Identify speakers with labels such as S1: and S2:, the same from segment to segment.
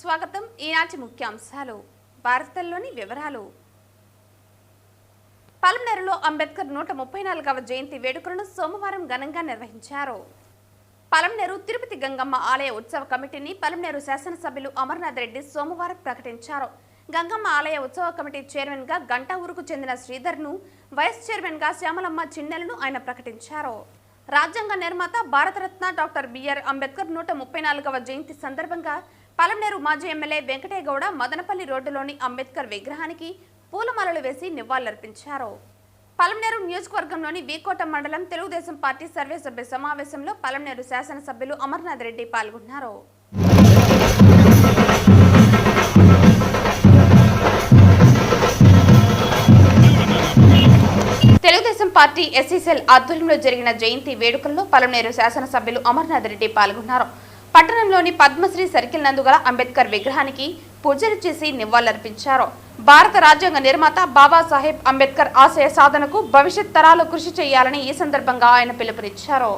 S1: స్వాగతం. ఈనాటి ముఖ్యాంశాలు వార్తల్లోని వివరాలు. పలమనేరులో అంబేద్కర్ 134వ జయంతి వేడుకలను సోమవారం ఘనంగా నిర్వహించారు. పలమనేరు తిరుపతి గంగమ్మ ఆలయ ఉత్సవ కమిటీని పలమనేరు శాసనసభ్యులు అమర్నాథ్ రెడ్డి సోమవారం ప్రకటించారు. గంగమ్మ ఆలయ ఉత్సవ కమిటీ చైర్మన్ గా గంటా ఊరుకు చెందిన శ్రీధర్ను, వైస్ చైర్మన్ గా శ్యామలమ్మ చిన్నెలను ఆయన ప్రకటించారు. రాజ్యాంగ నిర్మాత భారతరత్న డాక్టర్ బిఆర్ అంబేద్కర్ 134వ జయంతి సందర్భంగా పలమనేరు మాజీ ఎమ్మెల్యే వెంకటేగౌడ మదనపల్లి రోడ్డులోని అంబేద్కర్ విగ్రహానికి పూలమాలలు వేసి నివాళులర్పించారు. పలమనేరు నియోజకవర్గంలోని వీకోట మండలం తెలుగుదేశం పార్టీ సర్వేసభ్య సమావేశంలో పలమనేరు శాసనసభ్యులు అమర్నాథ్ రెడ్డి పాల్గొన్నారు. తెలుగుదేశం పార్టీ ఎస్సీసెల్ ఆధ్వర్యంలో జరిగిన జయంతి వేడుకల్లో పలమనేరు శాసనసభ్యులు అమర్నాథ్ రెడ్డి పాల్గొన్నారు. పట్టణంలోని పద్మశ్రీ సర్కిల్ నందుగల అంబేద్కర్ విగ్రహానికి పూజలు చేసి నివాళులర్పించారు. భారత రాజ్యాంగ నిర్మాత బాబాసాహెబ్ అంబేద్కర్ ఆశయ సాధనకు భవిష్యత్ తరాలు కృషి చేయాలని ఈ సందర్భంగా ఆయన పిలుపునిచ్చారు.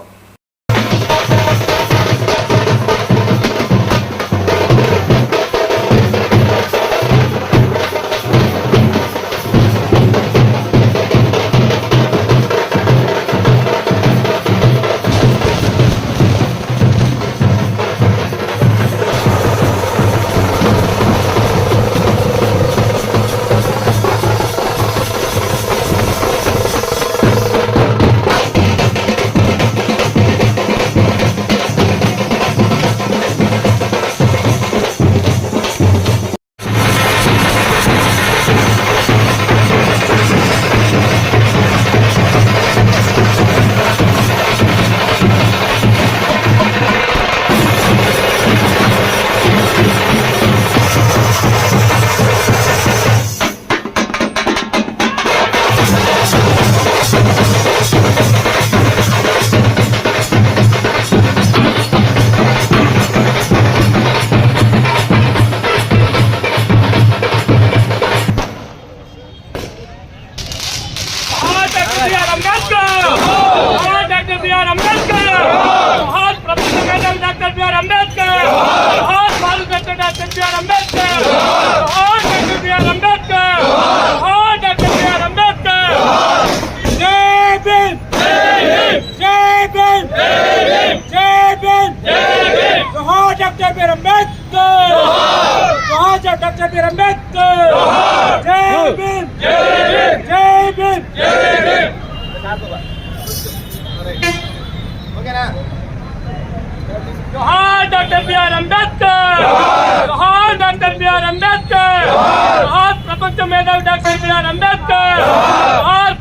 S1: ప్రపంచ మేధావి డాక్టర్ బిఆర్ అంబేద్కర్,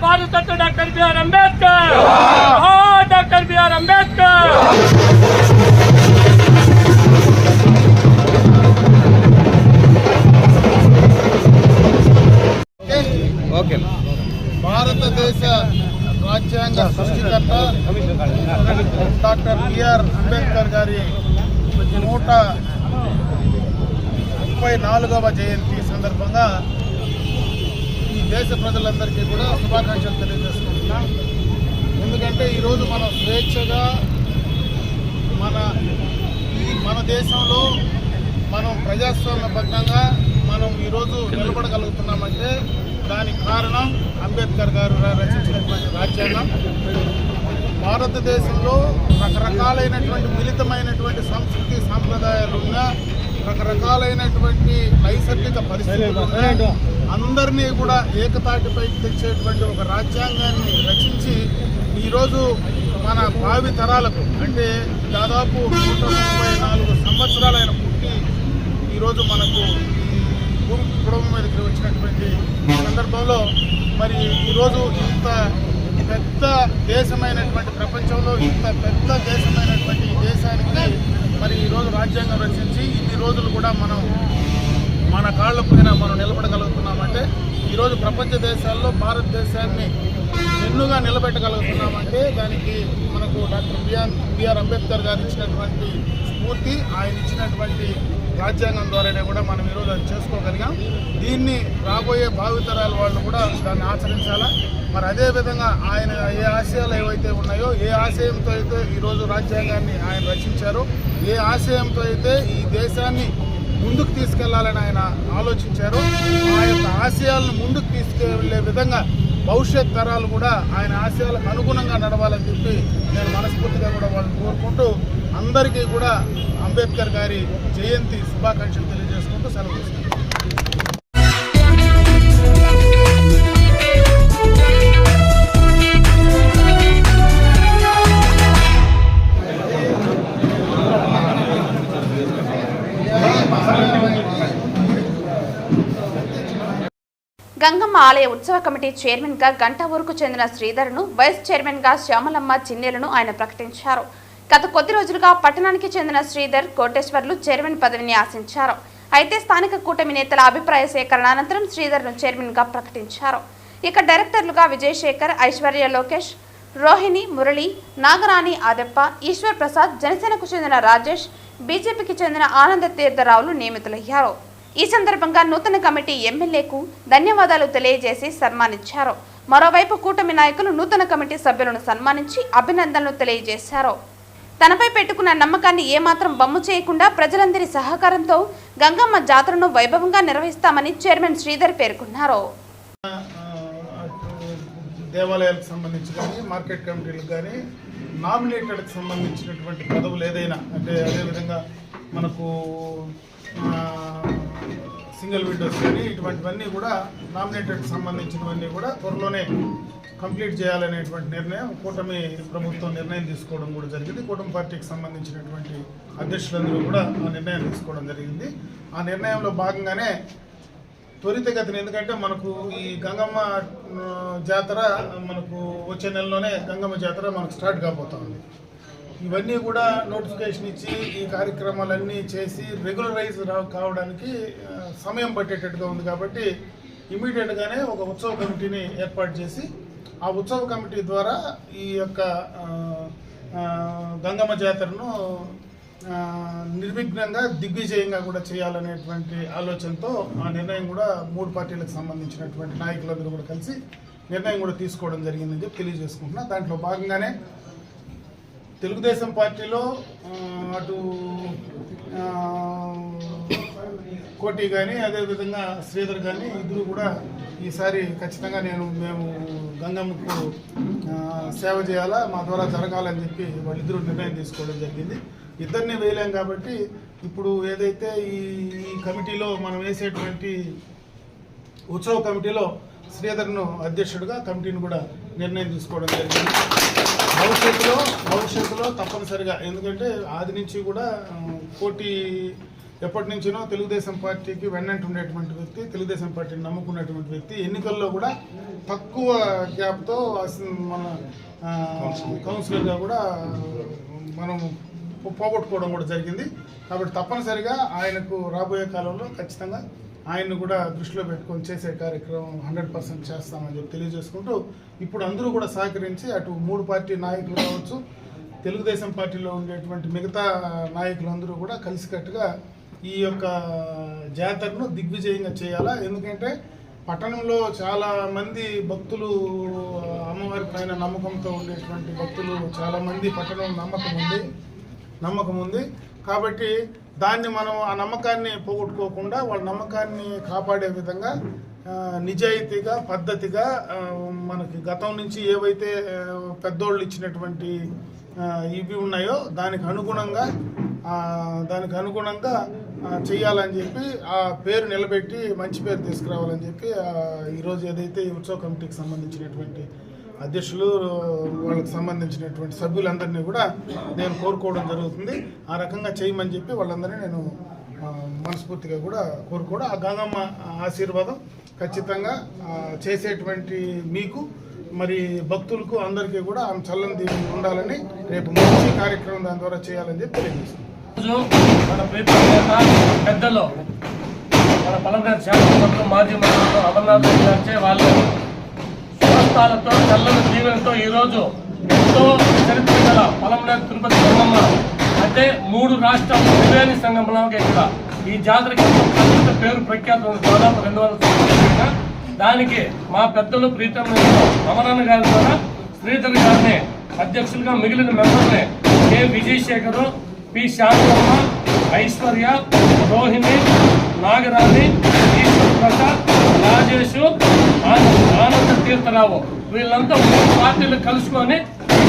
S1: భారతరత్న doctor BR Ambedkar, doctor BR Ambedkar.
S2: భారతదేశ రాజ్యాంగ సృష్టికర్త డాక్టర్ బిఆర్ అంబేద్కర్ గారి 134వ జయంతి సందర్భంగా ఈ దేశ ప్రజలందరికీ కూడా శుభాకాంక్షలు తెలియజేసుకుంటున్నాం. ఎందుకంటే ఈరోజు మనం స్వేచ్ఛగా మన దేశంలో మనం ప్రజాస్వామ్యబద్ధంగా మనం ఈరోజు నిలబడగలుగుతున్నామంటే దానికి కారణం అంబేద్కర్ గారు రచించినటువంటి రాజ్యాంగం. భారతదేశంలో రకరకాలైనటువంటి మిళితమైనటువంటి సంస్కృతి సాంప్రదాయాలు ఉన్నా, రకరకాలైనటువంటి నైసర్గిక పరిస్థితులు ఉన్నా, అందరినీ కూడా ఏకతాటిపై తెచ్చేటువంటి ఒక రాజ్యాంగాన్ని రచించి ఈరోజు మన భావి తరాలకు, అంటే దాదాపు 134 సంవత్సరాలు ఆయన పుట్టి ఈరోజు మనకు భూమి కుటుంబం మీదకి వచ్చినటువంటి సందర్భంలో మరి ఈరోజు ఇంత పెద్ద దేశమైనటువంటి ప్రపంచంలో ఇంత పెద్ద దేశమైనటువంటి ఈ దేశానికి మరి ఈరోజు రాజ్యాంగం రచించి ఇన్ని రోజులు కూడా మనం మన కాళ్ళ పైన మనం నిలబడగలుగుతున్నామంటే, ఈరోజు ప్రపంచ దేశాల్లో భారతదేశాన్ని ఎన్నుగా నిలబెట్టగలుగుతున్నామంటే దానికి మనకు డాక్టర్ బిఆర్ అంబేద్కర్ గారు ఇచ్చినటువంటి స్ఫూర్తి, ఆయన ఇచ్చినటువంటి రాజ్యాంగం ద్వారానే కూడా మనం ఈరోజు అది చేసుకోగలిగాం. దీన్ని రాబోయే భావితరాల వాళ్ళు కూడా దాన్ని ఆచరించాలా. మరి అదేవిధంగా ఆయన ఏ ఆశయాలు ఏవైతే ఉన్నాయో, ఏ ఆశయంతో అయితే ఈరోజు రాజ్యాంగాన్ని ఆయన రచించారో, ఏ ఆశయంతో అయితే ఈ దేశాన్ని ముందుకు తీసుకెళ్లాలని ఆయన ఆలోచించారో, ఆ యొక్క ఆశయాలను ముందుకు తీసుకెళ్లే విధంగా భవిష్యత్ తరాలు కూడా ఆయన ఆశయాలకు అనుగుణంగా నడవాలని చెప్పి నేను మనస్ఫూర్తిగా కూడా వాళ్ళని కోరుకుంటూ, అందరికీ కూడా అంబేద్కర్ గారి జయంతి శుభాకాంక్షలు తెలియజేసుకుంటూ సెలవు తీసుకుంటాను.
S1: గంగమ్మ ఆలయ ఉత్సవ కమిటీ చైర్మన్ గా గంటావూరుకు చెందిన శ్రీధర్ను, వైస్ చైర్మన్ గా శ్యామలమ్మ చిన్నేలను ఆయన ప్రకటించారు. గత కొద్ది రోజులుగా పట్టణానికి చెందిన శ్రీధర్, కోటేశ్వర్లు చైర్మన్ పదవిని ఆశించారు. అయితే స్థానిక కూటమి నేతల అభిప్రాయ సేకరణ అనంతరం శ్రీధర్ను చైర్మన్ గా ప్రకటించారు. ఇక డైరెక్టర్లుగా విజయశేఖర్, ఐశ్వర్య లోకేష్, రోహిణి, మురళి, నాగరాణి ఆదెప్ప, ఈశ్వర్ ప్రసాద్, జనసేనకు చెందిన రాజేష్, బీజేపీకి చెందిన ఆనంద తీర్థరావులు నియమితులయ్యారు. ఈ సందర్భంగా నూతన కమిటీ ఎమ్మెల్యేకు ధన్యవాదాలు తెలియజేసి సన్మానించారు. మరోవైపు కూటమి నాయకులు నూతన కమిటీ సభ్యులను సన్మానించి అభినందనలు తెలియజేశారు. తనపై పెట్టుకున్న నమ్మకాన్ని ఏమాత్రం బమ్ము చేయకుండా ప్రజలందరి సహకారంతో గంగమ్మ జాతరను వైభవంగా నిర్వహిస్తామని చైర్మన్ శ్రీధర్ పేర్కొన్నారు.
S2: దేవాలయాలకు సంబంధించి కానీ, మార్కెట్ కమిటీలకు కానీ, నామినేటెడ్కి సంబంధించినటువంటి పదవులు ఏదైనా అంటే, అదేవిధంగా మనకు సింగిల్ విండోస్ కానీ ఇటువంటివన్నీ కూడా నామినేటెడ్కి సంబంధించినవన్నీ కూడా త్వరలోనే కంప్లీట్ చేయాలనేటువంటి నిర్ణయం కూటమి ప్రభుత్వం నిర్ణయం తీసుకోవడం కూడా జరిగింది. కూటమి పార్టీకి సంబంధించినటువంటి అధ్యక్షులందరూ కూడా ఆ నిర్ణయం తీసుకోవడం జరిగింది. ఆ నిర్ణయంలో భాగంగానే త్వరితగతిన, ఎందుకంటే మనకు ఈ గంగమ్మ జాతర మనకు వచ్చే నెలలోనే గంగమ్మ జాతర మనకు స్టార్ట్ కాబోతుంది. ఇవన్నీ కూడా నోటిఫికేషన్ ఇచ్చి ఈ కార్యక్రమాలన్నీ చేసి రెగ్యులరైజ్ కావడానికి సమయం పట్టేటట్టుగా ఉంది. కాబట్టి ఇమీడియట్గానే ఒక ఉత్సవ కమిటీని ఏర్పాటు చేసి ఆ ఉత్సవ కమిటీ ద్వారా ఈ యొక్క గంగమ్మ జాతరను నిర్విఘ్నంగా దిగ్విజయంగా కూడా చేయాలనేటువంటి ఆలోచనతో ఆ నిర్ణయం కూడా 3 పార్టీలకు సంబంధించినటువంటి నాయకులందరూ కూడా కలిసి నిర్ణయం కూడా తీసుకోవడం జరిగిందని చెప్పి తెలియజేసుకుంటున్నా. దాంట్లో భాగంగానే తెలుగుదేశం పార్టీలో అటు కోటి కానీ, అదేవిధంగా శ్రీధర్ కానీ ఇద్దరు కూడా ఈసారి ఖచ్చితంగా మేము గంగమ్మకు సేవ చేయాలా, మా ద్వారా జరగాలని చెప్పి వాళ్ళిద్దరూ నిర్ణయం తీసుకోవడం జరిగింది. ఇద్దరిని వేయలేం కాబట్టి ఇప్పుడు ఏదైతే ఈ కమిటీలో మనం వేసేటువంటి ఉత్సవ కమిటీలో శ్రీధర్ను అధ్యక్షుడిగా కమిటీని కూడా నిర్ణయం తీసుకోవడం జరిగింది. భవిష్యత్తులో తప్పనిసరిగా, ఎందుకంటే ఆది నుంచి కూడా కోటి ఎప్పటి నుంచినో తెలుగుదేశం పార్టీకి వెన్నంటి ఉండేటువంటి వ్యక్తి, తెలుగుదేశం పార్టీని నమ్ముకున్నటువంటి వ్యక్తి. ఎన్నికల్లో కూడా తక్కువ గ్యాప్తో మన కౌన్సిలర్గా కూడా మనం పోగొట్టుకోవడం కూడా జరిగింది. కాబట్టి తప్పనిసరిగా ఆయనకు రాబోయే కాలంలో ఖచ్చితంగా ఆయన్ని కూడా దృష్టిలో పెట్టుకొని చేసే కార్యక్రమం 100% చేస్తామని చెప్పి తెలియజేసుకుంటూ, ఇప్పుడు అందరూ కూడా సహకరించి అటు 3 పార్టీ నాయకులు కావచ్చు, తెలుగుదేశం పార్టీలో ఉండేటువంటి మిగతా నాయకులందరూ కూడా కలిసికట్టుగా ఈ యొక్క జాతరను దిగ్విజయంగా చేయాలా. ఎందుకంటే పట్టణంలో చాలా మంది భక్తులు, అమ్మవారి పైన నమ్మకంతో ఉండేటువంటి భక్తులు చాలామంది పట్టణంలో నమ్మకం ఉంది. కాబట్టి దాన్ని మనం ఆ నమ్మకాన్ని పోగొట్టుకోకుండా వాళ్ళ నమ్మకాన్ని కాపాడే విధంగా నిజాయితీగా, పద్ధతిగా మనకి గతం నుంచి ఏవైతే పెద్దోళ్ళు ఇచ్చినటువంటి ఇవి ఉన్నాయో దానికి అనుగుణంగా చేయాలని చెప్పి ఆ పేరు నిలబెట్టి మంచి పేరు తీసుకురావాలని చెప్పి ఈరోజు ఏదైతే ఈ ఉత్సవ కమిటీకి సంబంధించినటువంటి అధ్యక్షులు, వాళ్ళకి సంబంధించినటువంటి సభ్యులందరినీ కూడా నేను కోరుకోవడం జరుగుతుంది. ఆ రకంగా చేయమని చెప్పి వాళ్ళందరినీ నేను మనస్ఫూర్తిగా కూడా కోరుకోవడం. ఆ గంగమ్మ ఆశీర్వాదం ఖచ్చితంగా చేసేటువంటి మీకు, మరి భక్తులకు అందరికీ కూడా ఆమె చల్లని దీవెన ఉండాలని, రేపు మంచి కార్యక్రమం దాని ద్వారా చేయాలని చెప్పి తెలియజేస్తున్నాను.
S3: మన ప్రీతం నేత పెద్దలు మన పలమనేరు శాసనసభ్యులు మాజీ మంత్రులు అమర్నాథ్ రెడ్డి గారిచే వాళ్ళు స్వస్థాలతో చల్లని దీవెనతో ఈరోజు ఎంతో చరిత్ర గల పలమనేరు తిరుపతి గంగమ్మ అంటే 3 రాష్ట్రాల త్రివేణి సంగమంలోకి ఇక్కడ ఈ జాతరకి ఎంతో పేరు ప్రఖ్యాతం ఉంది. దాదాపు 200 సంవత్సరాలుగా దానికి మా పెద్దలు ప్రీతం అమరన్న గారి ద్వారా శ్రీధర్ గారిని అధ్యక్షులుగా మిగిలిన మెంబర్ని కె విజయశేఖరు, పి శాంతమ్మ, ఐశ్వర్య, రోహిణి, నాగరాణి, ఈశ్వర్ ప్రసాద్, రాజేష్, ఆనంద తీర్థరావు వీళ్ళంతా 3 పార్టీలు కలుసుకొని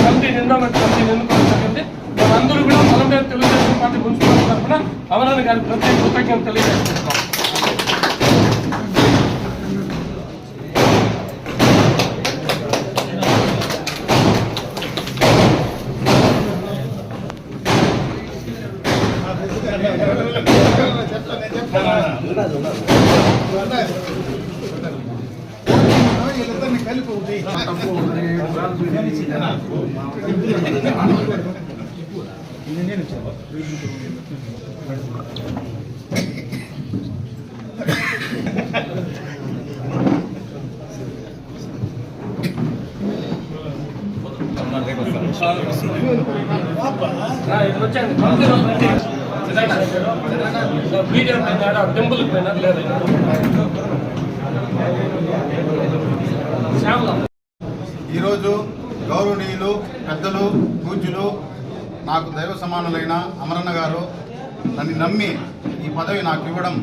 S3: కమిటీ ఎండోమెంట్ కమిటీని ఎన్నుకోవడం జరిగింది. వాళ్ళందరూ కూడా పలమనేరు తెలుగుదేశం పార్టీ మున్సిపల్ తరఫున అమరన్న గారికి ప్రత్యేక కృతజ్ఞతలు తెలియజేస్తున్నాం. టెంపుల్ పైన లేదు
S4: ఈరోజు గౌరవనీయులు పెద్దలు పూజ్యులు నాకు దైవ సమానులైన అమరన్న గారు నన్ను నమ్మి ఈ పదవి నాకు ఇవ్వడం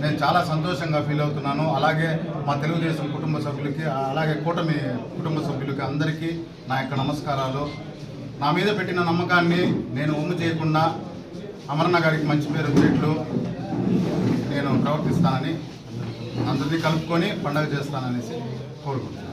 S4: నేను చాలా సంతోషంగా ఫీల్ అవుతున్నాను. అలాగే మా తెలుగుదేశం కుటుంబ సభ్యులకి, అలాగే కూటమి కుటుంబ సభ్యులకి అందరికీ నా యొక్క నమస్కారాలు. నా మీద పెట్టిన నమ్మకాన్ని నేను ఒమ్ము చేయకుండా అమరన్న గారికి మంచి పేరు వచ్చేట్లు నేను ప్రవర్తిస్తానని, అందరినీ కలుపుకొని పండుగ చేస్తాననేసి కోరుకుంటున్నాను.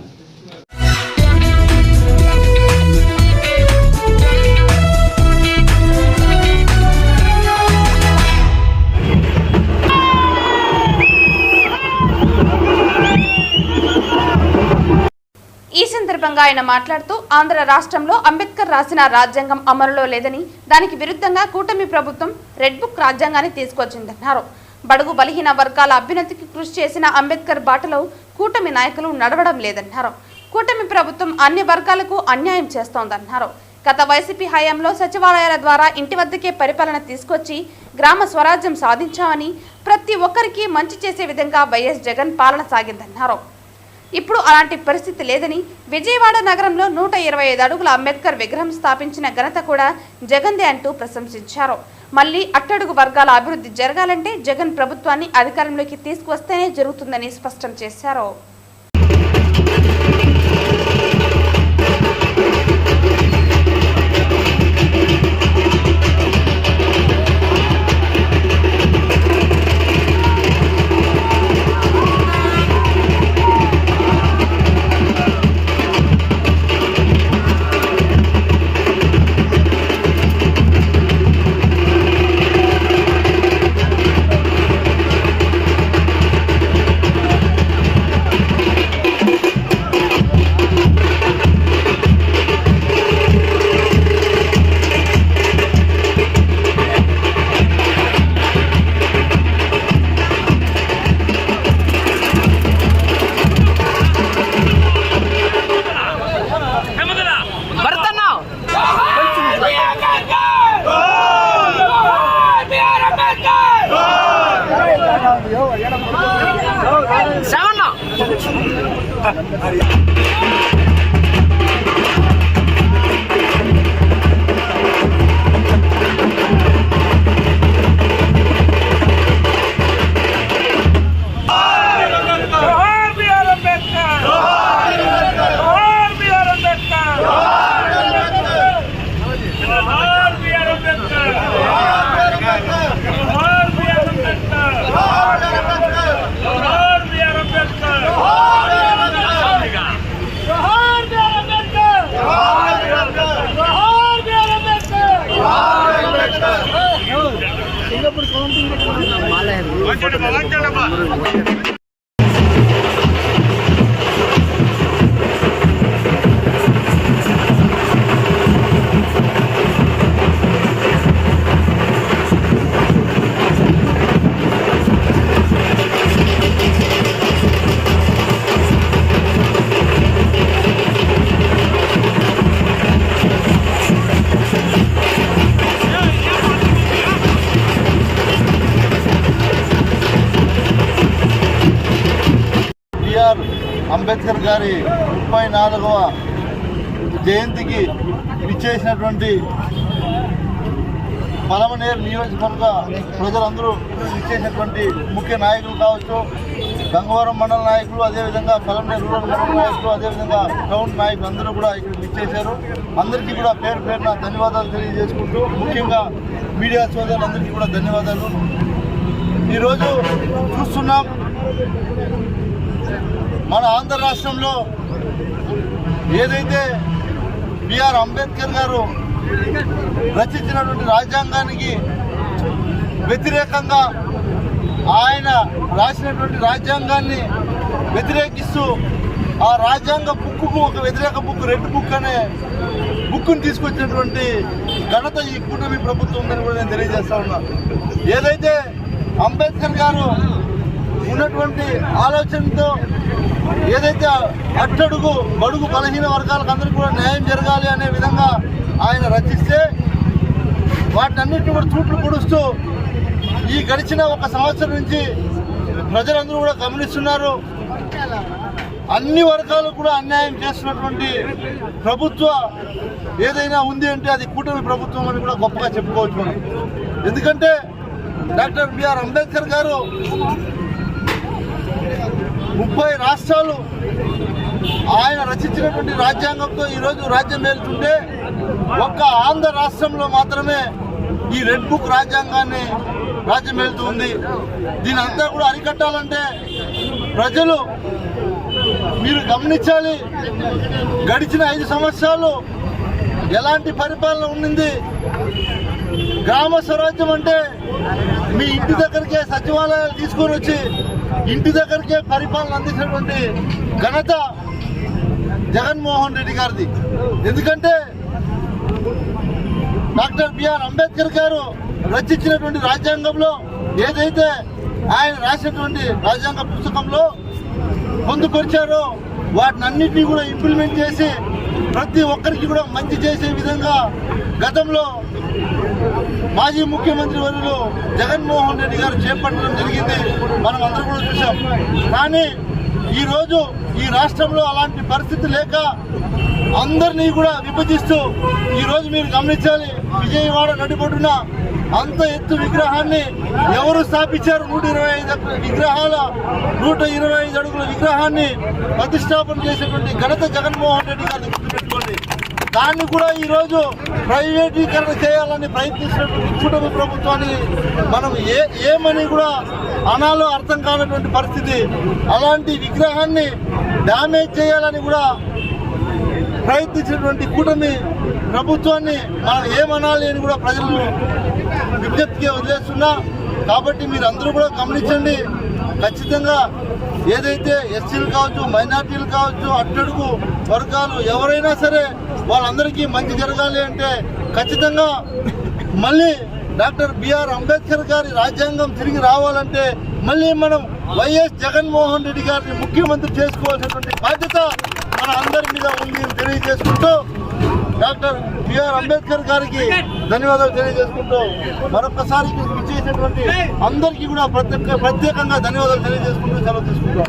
S1: ఈ సందర్భంగా ఆయన మాట్లాడుతూ ఆంధ్ర రాష్ట్రంలో అంబేద్కర్ రాసిన రాజ్యాంగం అమలులో లేదని, దానికి విరుద్ధంగా కూటమి ప్రభుత్వం రెడ్ బుక్ రాజ్యాంగాన్ని తీసుకొచ్చిందన్నారు. బడుగు బలహీన వర్గాల అభ్యున్నతికి కృషి చేసిన అంబేద్కర్ బాటలో కూటమి నాయకులు నడవడం లేదన్నారు. కూటమి ప్రభుత్వం అన్ని వర్గాలకు అన్యాయం చేస్తోందన్నారు. గత వైసీపీ హయాంలో సచివాలయాల ద్వారా ఇంటి వద్దకే పరిపాలన తీసుకొచ్చి గ్రామ స్వరాజ్యం సాధించామని, ప్రతి ఒక్కరికి మంచి చేసే విధంగా వైఎస్ జగన్ పాలన సాగిందన్నారు. ఇప్పుడు అలాంటి పరిస్థితి లేదని, విజయవాడ నగరంలో 125 అడుగుల అంబేద్కర్ విగ్రహం స్థాపించిన ఘనత కూడా జగన్దే అంటూ ప్రశంసించారు. మళ్లీ అట్టడుగు వర్గాల అభివృద్ధి జరగాలంటే జగన్ ప్రభుత్వాన్ని అధికారంలోకి తీసుకువస్తేనే జరుగుతుందని స్పష్టం చేశారు.
S5: అంబేద్కర్ గారి 34వ జయంతికి విచ్చేసినటువంటి పలమనేరు నియోజకవర్గ ప్రజలందరూ విచ్చేసినటువంటి ముఖ్య నాయకులు కావచ్చు, గంగవరం మండల నాయకులు, అదేవిధంగా పలమనేరు రూరల్ మండల నాయకులు, అదేవిధంగా టౌన్ నాయకులు అందరూ కూడా ఇక్కడ విచ్చేశారు. అందరికీ కూడా పేరు పేరున ధన్యవాదాలు తెలియజేసుకుంటూ, ముఖ్యంగా మీడియా సోదరులందరికీ కూడా ధన్యవాదాలు. ఈరోజు చూస్తున్నాం, మన ఆంధ్ర రాష్ట్రంలో ఏదైతే బిఆర్ అంబేద్కర్ గారు రచించినటువంటి రాజ్యాంగానికి వ్యతిరేకంగా ఆయన రాసినటువంటి రాజ్యాంగాన్ని వ్యతిరేకిస్తూ ఆ రాజ్యాంగ బుక్కు ఒక వ్యతిరేక బుక్, రెడ్ బుక్ అనే బుక్ను తీసుకొచ్చినటువంటి ఘనత ఈ కూటమి ప్రభుత్వం ఉందని కూడా నేను తెలియజేస్తా ఉన్నా. ఏదైతే అంబేద్కర్ గారు ఉన్నటువంటి ఆలోచనతో ఏదైతే అట్టడుగు బడుగు బలహీన వర్గాలకు అందరికీ కూడా న్యాయం జరగాలి అనే విధంగా ఆయన రచిస్తే వాటినన్నింటినీ కూడా చూట్లు పొడుస్తూ ఈ గడిచిన 1 సంవత్సరం నుంచి ప్రజలందరూ కూడా గమనిస్తున్నారు. అన్ని వర్గాలకు కూడా అన్యాయం చేస్తున్నటువంటి ప్రభుత్వ ఏదైనా ఉంది అంటే అది కూటమి ప్రభుత్వం అని కూడా గొప్పగా చెప్పుకోవచ్చు మనం. ఎందుకంటే డాక్టర్ బిఆర్ అంబేద్కర్ గారు 30 రాష్ట్రాలు ఆయన రచించినటువంటి రాజ్యాంగంతో ఈరోజు రాజ్యం ఏలుతుంటే ఒక్క ఆంధ్ర రాష్ట్రంలో మాత్రమే ఈ రెడ్ బుక్ రాజ్యాంగాన్ని రాజ్యం ఏలుతుంది. దీని అంతా కూడా అరికట్టాలంటే ప్రజలు మీరు గమనించాలి. గడిచిన 5 సంవత్సరాలు ఎలాంటి పరిపాలన ఉండింది. గ్రామ స్వరాజ్యం అంటే మీ ఇంటి దగ్గరికే సచివాలయాలు తీసుకొని వచ్చి ఇంటి దగ్గరికే పరిపాలన అందించినటువంటి ఘనత జగన్మోహన్ రెడ్డి గారిది. ఎందుకంటే డాక్టర్ బిఆర్ అంబేద్కర్ గారు రచించినటువంటి రాజ్యాంగంలో ఏదైతే ఆయన రాసినటువంటి రాజ్యాంగ పుస్తకంలో పొందుపరిచారో వాటినన్నింటినీ కూడా ఇంప్లిమెంట్ చేసి ప్రతి ఒక్కరికి కూడా మంచి చేసే విధంగా గతంలో మాజీ ముఖ్యమంత్రి వర్యులు జగన్మోహన్ రెడ్డి గారు చేపట్టడం జరిగింది. మనం అందరూ కూడా చూసాం. కానీ ఈరోజు ఈ రాష్ట్రంలో అలాంటి పరిస్థితి లేక అందరినీ కూడా విభజిస్తూ ఈరోజు మీరు గమనించాలి, విజయవాడ నడిబొడ్డున అంత ఎత్తు విగ్రహాన్ని ఎవరు స్థాపించారు? 125 విగ్రహాల 125 అడుగుల విగ్రహాన్ని ప్రతిష్టాపన చేసేటువంటి ఘనత జగన్మోహన్ రెడ్డి గారిని గుర్తుపెట్టుకోండి. దాన్ని కూడా ఈరోజు ప్రైవేటీకరణ చేయాలని ప్రయత్నిస్తున్నటువంటి కూటమి ప్రభుత్వాన్ని మనం ఏమని కూడా అనాలో అర్థం కానటువంటి పరిస్థితి. అలాంటి విగ్రహాన్ని డ్యామేజ్ చేయాలని కూడా ప్రయత్నించినటువంటి కూటమి ప్రభుత్వాన్ని మనం ఏమనాలి అని కూడా ప్రజలను విజ్ఞప్తిగా వదిలేస్తున్నా. కాబట్టి మీరు అందరూ కూడా గమనించండి. ఖచ్చితంగా ఏదైతే ఎస్సీలు కావచ్చు, మైనార్టీలు కావచ్చు, అట్టడుగు వర్గాలు ఎవరైనా సరే వాళ్ళందరికీ మంచి జరగాలి అంటే ఖచ్చితంగా మళ్ళీ డాక్టర్ బిఆర్ అంబేద్కర్ గారి రాజ్యాంగం తిరిగి రావాలంటే మళ్ళీ మనం వైఎస్ జగన్మోహన్ రెడ్డి గారిని ముఖ్యమంత్రి చేసుకోవాల్సినటువంటి బాధ్యత మన అందరి మీద ఉంది అని తెలియజేసుకుంటూ డాక్టర్ బిఆర్ అంబేద్కర్ గారికి ధన్యవాదాలు తెలియజేసుకుంటూ మరొకసారి విచ్చేసినటువంటి అందరికీ కూడా ప్రత్యేకంగా ధన్యవాదాలు తెలియజేసుకుంటూ సెలవు తీసుకుంటాం.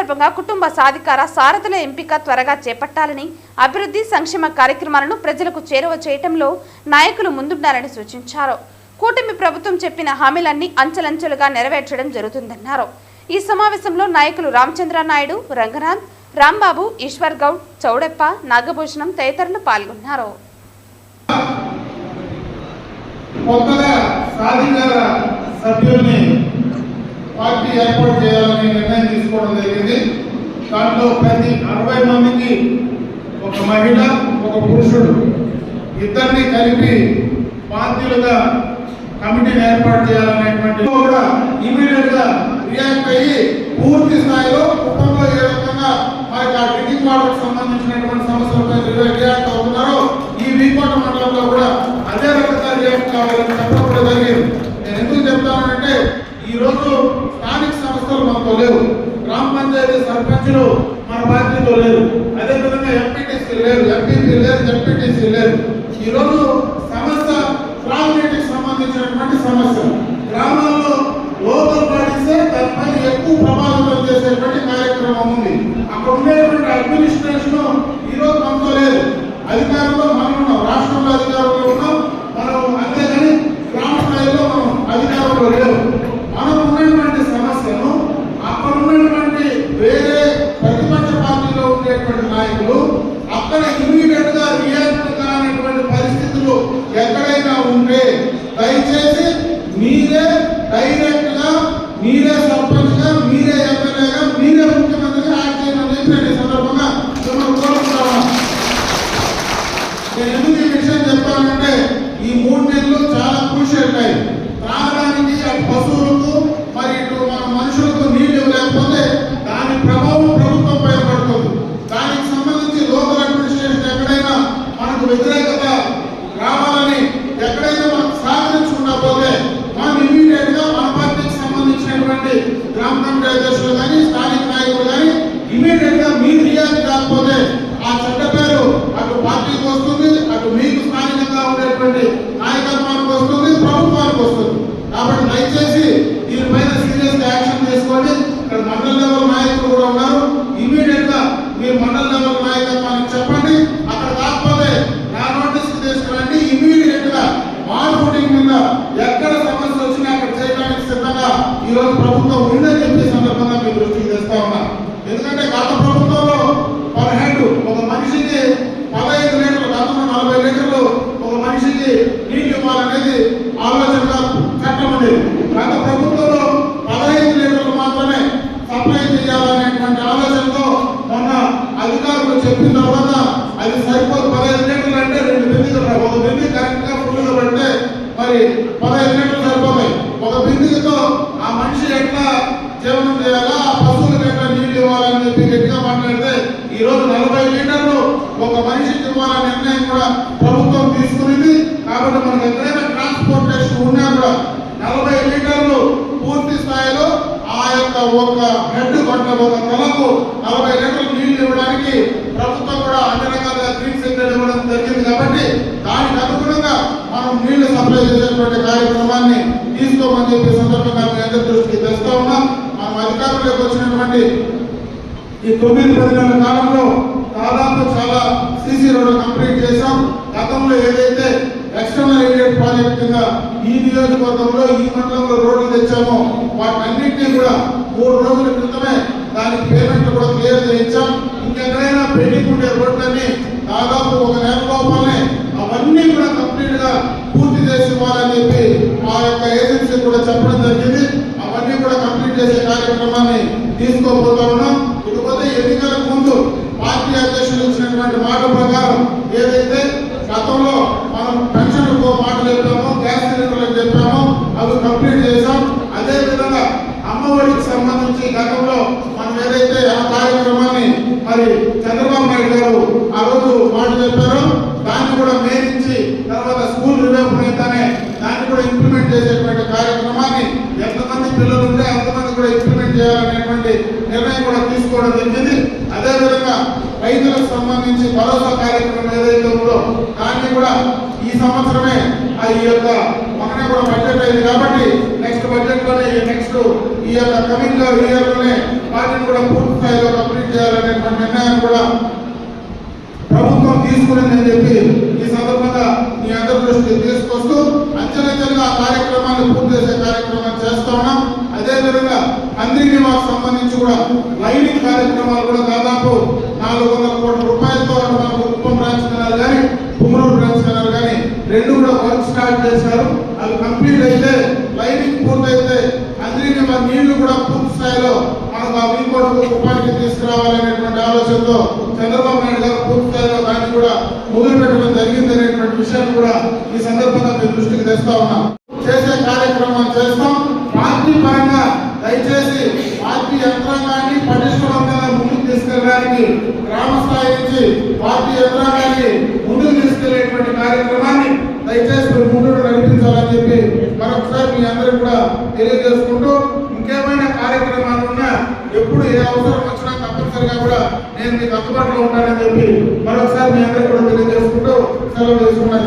S1: సందర్భంగా కుటుంబ సాధికార సారథుల ఎంపిక త్వరగా చేపట్టాలని, అభివృద్ధి సంక్షేమ కార్యక్రమాలను ప్రజలకు చేరువ చేయటంలో నాయకులు ముందుండాలని సూచించారు. కూటమి ప్రభుత్వం చెప్పిన హామీలన్నీ అంచెలంచెలుగా నెరవేర్చడం జరుగుతుందన్నారు. ఈ సమావేశంలో నాయకులు రామచంద్ర నాయుడు, రంగనాథ్, రాంబాబు, ఈశ్వర్ గౌడ్, చౌడప్ప, నాగభూషణం తదితరులు పాల్గొన్నారు.
S2: కొత్తగా సాధికార సభ్యుల్ని పార్టీ ఏర్పాటు చేయాలని నిర్ణయం తీసుకోవడం జరిగింది. దాంట్లో ప్రతి 60 మందికి ఒక మహిళ, ఒక పురుషుడు ఇద్దరిని కలిపి బాధ్యులుగా కమిటీని ఏర్పాటు చేయాలనేటువంటి కూడా ఇమీడియట్ గా రియాక్ట్ అయ్యి పూర్తి స్థాయిలో కుటుంబంలో ఏ రకంగా మనకి ఆ డ్రింకింగ్ వాటర్ సంబంధించినటువంటి సమస్యలపై రియాక్ట్ అవుతున్నారో ఈ వీకోట మండలంలో కూడా అదే రకంగా రియాక్ట్ కావాలని చెప్పడం కూడా జరిగింది. నేను ఎందుకు చెప్తానంటే ఈ రోజు స్థానిక సంస్థలు మనతో లేవు, గ్రామ పంచాయతీ సర్పంచులు మన బాధ్యతలో లేరు, అదేవిధంగా ఎంపీటీసీ లేరు, ఎంపీపీ లేరు, జడ్పీటీసీ లేరు. ఈ రోజు సమస్య త్రాగునీటికి సంబంధించినటువంటి సమస్య గ్రామాల్లో లోకల్ బాడీసే దానిపై ఎక్కువ ప్రభావితం చేసేటువంటి కార్యక్రమం ఉంది. అక్కడ ఉండేటువంటి అడ్మినిస్ట్రేషన్ ఈ రోజు మనతో లేదు. అధికారంలో మనం ఉన్నాం, రాష్ట్రంలో అధికారంలో ఉన్నాం మనం, అంతేగాని గ్రామ స్థాయిలో మనం అధికారంలో లేవు. మనం ఉన్నటువంటి సమస్యను అక్కడ ఉన్నటువంటి వేరే ప్రతిపక్ష పార్టీలో ఉండేటువంటి నాయకులు అక్కడ ఇమీడియట్ గా రియాక్ట్ కానటువంటి పరిస్థితులు ఎక్కడైనా ఉంటే దయచేసి మీరే డైరెక్ట్ గా, మీరే సర్పంచ్ గా, మీరే ఎమ్మెల్యేగా, మీరే ముఖ్యమంత్రిగా యాక్ట్ చేయమని చెప్పిన సందర్భంగా మిమ్మల్ని కోరుకుంటాము. నేను ఎందుకు ఈ విషయం చెప్పానంటే ఈ 3 నెలలు చాలా క్రూషియల్ టైం. త్రాగడానికి అటు పశువులకు మరి ఇటు మన మనుషులకు నీళ్లు ఇవ్వలేకపోతే దాని ప్రభావం ప్రభుత్వం పైన పడుతుంది. దానికి సంబంధించి లోకల్ అడ్మినిస్ట్రేషన్ ఎక్కడైనా మనకు వ్యతిరేకత రావాలని ఎక్కడైనా మనకు సహకరించకుండా పోతే మనం ఇమీడియట్ గా మన పార్టీకి సంబంధించినటువంటి గ్రామ కమిటీ అధ్యక్షులు కానీ స్థానిక నాయకులు కానీ ఇమీడియట్ గా మీరు రియాక్ట్ కాకపోతే ఆ చట్ట పేరు అటు పార్టీకి వస్తుంది, అటు మీకు స్థానికంగా ఉండేటువంటి నాయకత్వానికి వస్తుంది, ప్రభుత్వానికి వస్తుంది. కాబట్టి దయచేసి దీనిపైన సీరియస్ గా యాక్షన్ తీసుకోండి. ఇక్కడ మండల లెవెల్ నాయకులు కూడా ఉన్నారు, ఇమీడియట్ గా మీరు మండల లెవెల్ నాయకత్వానికి చెప్పండి. అక్కడ కాకపోతే నా నోటీస్ కి తీసుకురండి. ఇమీడియట్ గా మార్కెటింగ్ మీద ఎక్కడ సమస్య వచ్చినా అక్కడ చేయడానికి సిద్ధంగా ఈ రోజు ప్రభుత్వం ఉందని చెప్పే సందర్భంగా మీ దృష్టికి తెస్తా ఉన్నా. ఎందుకంటే గత ప్రభుత్వంలో పర్ హెడ్ ఒక మనిషికి 15 లీటర్లు, గతంలో 40 లీటర్లు ఒక మనిషికి నీళ్లు ఇవ్వాలనేది ఆలోచనగా చట్టం ఉండేది. గత ప్రభుత్వంలో 15 లీటర్లు మాత్రమే సప్లై చేయాలనేటువంటి ఆలోచనతో మొన్న అధికారులు చెప్పిన తర్వాత అది సరిపోదు. 15 లీటర్లు అంటే 2 బిందెలు, ఒక బిందె కరెక్ట్ గా ఫుల్గా పడితే మరి 15 లీటర్లు సరిపోతాయి. ఒక బిందెతో ఆ మనిషి ఎట్లా జీవనం చేయాలా, ఆ పశువులకు ఎట్లా నీళ్లు ఇవ్వాలని చెప్పి గట్టిగా మాట్లాడితే ఈ రోజు 40 లీటర్లు ఒక మనిషికి ఇవ్వాలనే నిర్ణయం కూడా ప్రభుత్వం తీసుకునింది. కాబట్టి మనకు ఎక్కడైనా ట్రాన్స్పోర్టేషన్ ఉన్నా కూడా 40 లీటర్లు పూర్తి స్థాయిలో ఆ యొక్క ఒక హెడ్ కొట్ల ఒక తలకు 40 లీటర్లు నీళ్లు ఇవ్వడానికి ప్రభుత్వం కూడా అన్ని రకాలుగా గ్రీన్ సిగ్నల్ ఇవ్వడం జరిగింది. కాబట్టి దానికి అనుగుణంగా మనం నీళ్లు సప్లై చేసేటువంటి కార్యక్రమాన్ని తీసుకోమని చెప్పే సందర్భంగా మీ అందరి దృష్టికి తెస్తా ఉన్నాం. మనం అధికారంలోకి వచ్చినటువంటి ఈ 9-10 నెలల కాలంలో దాదాపు చాలా సీసీ రోడ్లు కంప్లీట్ చేశాం. గతంలో ఏదైతే ఎక్స్టర్నల్ ఎయిడెడ్ ప్రాజెక్ట్ కింద ఈ నియోజకవర్గంలో ఈ మండలంలో రోడ్లు తెచ్చామో వాటన్నింటినీ కూడా 3 రోజుల క్రితమే దానికి పేమెంట్ కూడా క్లియర్ చేయించాం. ఇంకెక్కడైనా పెండింగ్ ఉండే రోడ్లన్నీ దాదాపు 1 నెల లోపలనే అవన్నీ కూడా కంప్లీట్ గా పూర్తి చేసి ఇవ్వాలని చెప్పి ఆ యొక్క ఏజెన్సీ కూడా చెప్పడం జరిగింది. అవన్నీ కూడా కంప్లీట్ చేసే కార్యక్రమాన్ని తీసుకోబోతా ఉన్నాం. ఇకపోతే ఎన్నికలకు ముందు పార్టీ అధ్యక్షులు ఇచ్చినటువంటి మాట ప్రకారం ఏదైతే గతంలో మనం పెన్షన్లకు మాటలు చెప్పామో, గ్యాస్ సిలిండర్లకు చెప్పామో అవి కంప్లీట్ చేశాం. అదే విధంగా అమ్మఒడికి సంబంధించి గతంలో మనం ఏదైతే ఆ కార్యక్రమాన్ని మరి చంద్రబాబు నాయుడు గారు ఆ రోజు మాట చెప్పారో దాన్ని కూడా మేరించి తర్వాత స్కూల్ రివైపుల్ అయితేనే దాన్ని కూడా ఇంప్లిమెంట్ చేసేటువంటి కార్యక్రమాన్ని ఎంతమంది పిల్లలు ఉంటే అంతమంది కూడా ఇంప్లిమెంట్ చేయాలనేటువంటి నిర్ణయం కూడా తీసుకోవడం జరిగింది. అదేవిధంగా రైతులకు సంబంధించి భరోసా కార్యక్రమం ఏదైతే ఉందో దాన్ని కూడా ఈ సంవత్సరమే ఈ యొక్క మొన్ననే కూడా బడ్జెట్ అయింది కాబట్టి నెక్స్ట్ బడ్జెట్ లోనే నెక్స్ట్ ఈ యొక్క కమింగ్ ఇయర్ లోనే వాటిని కూడా పూర్తి స్థాయిలో కంప్లీట్ చేయాలనేటువంటి నిర్ణయాన్ని కూడా ప్రభుత్వం తీసుకునిందని చెప్పి ఈ సందర్భంగా మీ అందరి దృష్టికి తీసుకొస్తూ అంచెలంచెలుగా ఆ కార్యక్రమాన్ని పూర్తి చేసే కార్యక్రమాన్ని చేస్తా ఉన్నాం. అదేవిధంగా అందరికీ మాకు సంబంధించి కూడా లైనింగ్ కార్యక్రమాలు కూడా దాదాపు 400 కోట్ల రూపాయలతో మన కుప్పం బ్రాంచ్ కెనాల్ కానీ కుమ్మరూరు బ్రాంచ్ కెనాల్ కానీ రెండు కూడా వర్క్ స్టార్ట్ చేశారు. అవి కంప్లీట్ అయితే లైనింగ్ పూర్తయితే అందరికీ మన నీళ్లు కూడా పూర్తి స్థాయిలో మనకు ఆ వీకోటకు కుప్పానికి తీసుకురావాలనేటువంటి ఆలోచనతో చంద్రబాబు నాయుడు గారు పూర్తి స్థాయిలో దాన్ని కూడా మొదలు పెట్టడం జరిగింది అనేటువంటి విషయాన్ని కూడా ఈ సందర్భంగా మీ దృష్టికి తెస్తా ఉన్నాం. చేసే కార్యక్రమం చేస్తాం. పార్టీ పరంగా దయచేసి పార్టీ యంత్రాంగాన్ని పటిష్టవంతంగా ముందుకు తీసుకెళ్ళడానికి గ్రామ స్థాయి నుంచి పార్టీ యంత్రాంగాన్ని ముందుకు తీసుకెళ్లేటువంటి కార్యక్రమాన్ని దయచేసి మీరు ముందు నడిపించాలని చెప్పి మరొకసారి మీ అందరికి కూడా తెలియజేసుకుంటూ ఇంకేమైనా కార్యక్రమాలు ఉన్నా ఎప్పుడు ఏ అవసరం వచ్చినా తప్పనిసరిగా కూడా నేను మీకు అందుబాటులో ఉంటానని చెప్పి మరొకసారి మీ అందరికి కూడా తెలియజేసుకుంటూ సెలవు తీసుకున్నా.